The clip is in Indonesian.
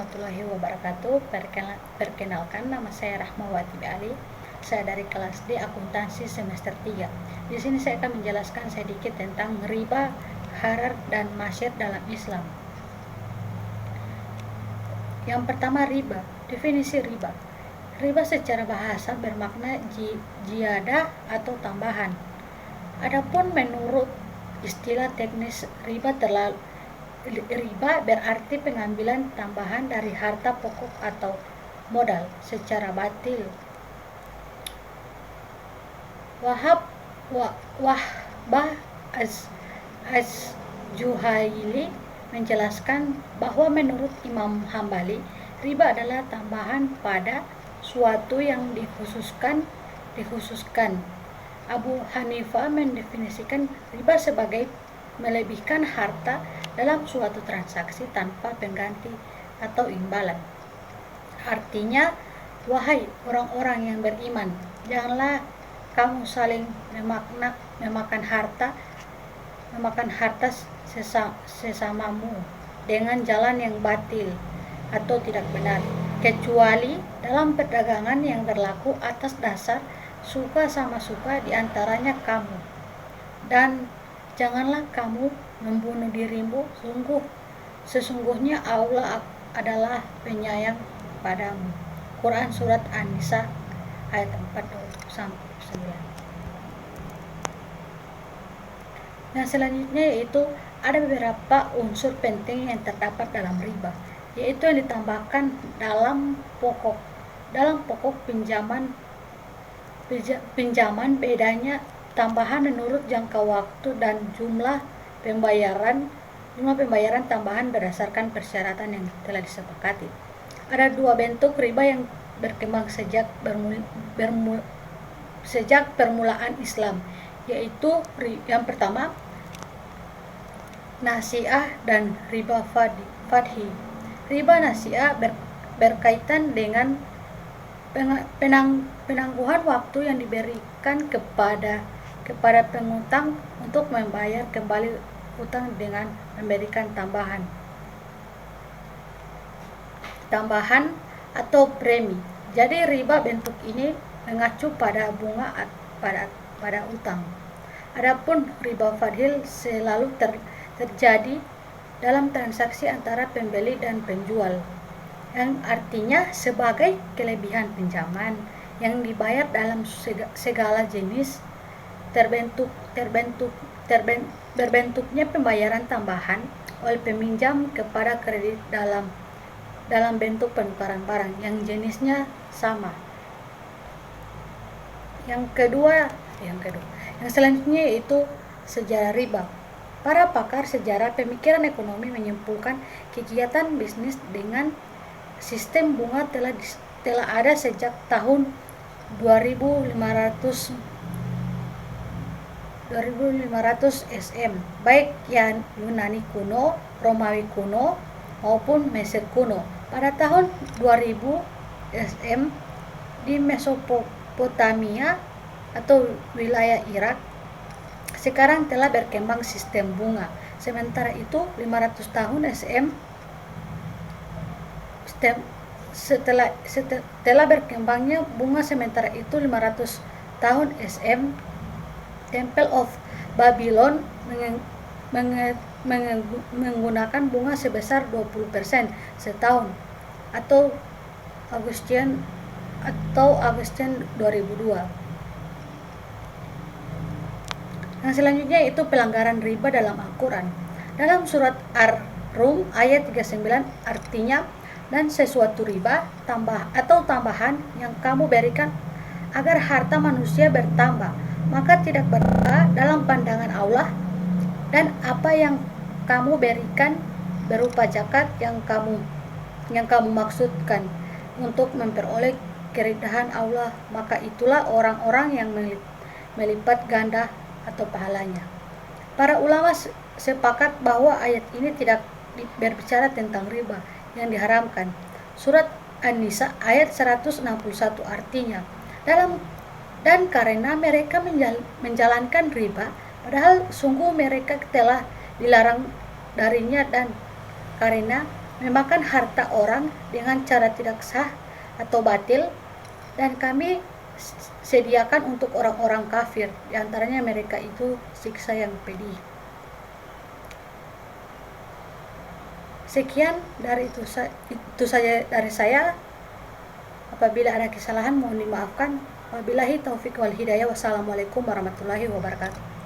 warahmatullahi wabarakatuh. Perkenalkan, nama saya Rahmawati Ali. Saya dari kelas D Akuntansi semester 3. Di sini saya akan menjelaskan sedikit tentang riba, gharar, dan masyad dalam Islam. Yang pertama, riba. Definisi riba. Riba secara bahasa bermakna ziyadah atau tambahan. Adapun menurut istilah teknis riba berarti pengambilan tambahan dari harta pokok atau modal secara batil. Wahbah Az-Juhaili menjelaskan bahwa menurut Imam Hambali, riba adalah tambahan pada suatu yang dikhususkan. Abu Hanifah mendefinisikan riba sebagai melebihkan harta dalam suatu transaksi tanpa pengganti atau imbalan. Artinya, wahai orang-orang yang beriman, janganlah kamu saling memakan harta sesamamu dengan jalan yang batil atau tidak benar, kecuali dalam perdagangan yang berlaku atas dasar suka sama suka di antaranya kamu. Dan janganlah kamu membunuh dirimu, sesungguhnya Allah adalah penyayang padamu. Quran Surat An-Nisa ayat 4-9. Yang selanjutnya yaitu ada beberapa unsur penting yang terdapat dalam riba, yaitu yang ditambahkan dalam pokok pinjaman bedanya tambahan menurut jangka waktu dan jumlah pembayaran tambahan berdasarkan persyaratan yang telah disepakati. Ada dua bentuk riba yang berkembang sejak permulaan Islam, yaitu yang pertama nasiah dan riba fadhi. Riba nasiah berkaitan dengan penangguhan waktu yang diberikan kepada pengutang untuk membayar kembali utang dengan memberikan tambahan atau premi. Jadi riba bentuk ini mengacu pada bunga pada utang. Adapun riba fadhil selalu terjadi dalam transaksi antara pembeli dan penjual, yang artinya sebagai kelebihan pinjaman yang dibayar dalam segala jenis berbentuknya pembayaran tambahan oleh peminjam kepada kredit dalam bentuk penukaran barang yang jenisnya sama. Yang selanjutnya yaitu sejarah riba. Para pakar sejarah pemikiran ekonomi menyimpulkan kegiatan bisnis dengan sistem bunga telah ada sejak tahun 2500 SM, baik yang Yunani kuno, Romawi kuno, maupun Mesir kuno. Pada tahun 2000 SM di Mesopotamia atau wilayah Irak sekarang telah berkembang sistem bunga. Sementara itu 500 tahun SM setelah berkembangnya bunga, sementara itu 500 tahun SM Temple of Babylon menggunakan bunga sebesar 20% setahun atau Augustan 2002. Yang selanjutnya itu pelanggaran riba dalam Al-Quran. Dalam surat Ar-Rum ayat 39 artinya, dan sesuatu riba tambahan yang kamu berikan agar harta manusia bertambah, maka tidak berkah dalam pandangan Allah, dan apa yang kamu berikan berupa zakat yang kamu maksudkan untuk memperoleh keridhaan Allah, maka itulah orang-orang yang melipat ganda atau pahalanya. Para ulama sepakat bahwa ayat ini tidak berbicara tentang riba yang diharamkan. Surat An-Nisa ayat 161 artinya, dan karena mereka menjalankan riba padahal sungguh mereka telah dilarang darinya, dan karena memakan harta orang dengan cara tidak sah atau batil, dan kami sediakan untuk orang-orang kafir, diantaranya mereka itu siksa yang pedih. Sekian itu saja dari saya. Apabila ada kesalahan mohon dimaafkan. Wabillahi taufiq wal hidayah. Wassalamualaikum warahmatullahi wabarakatuh.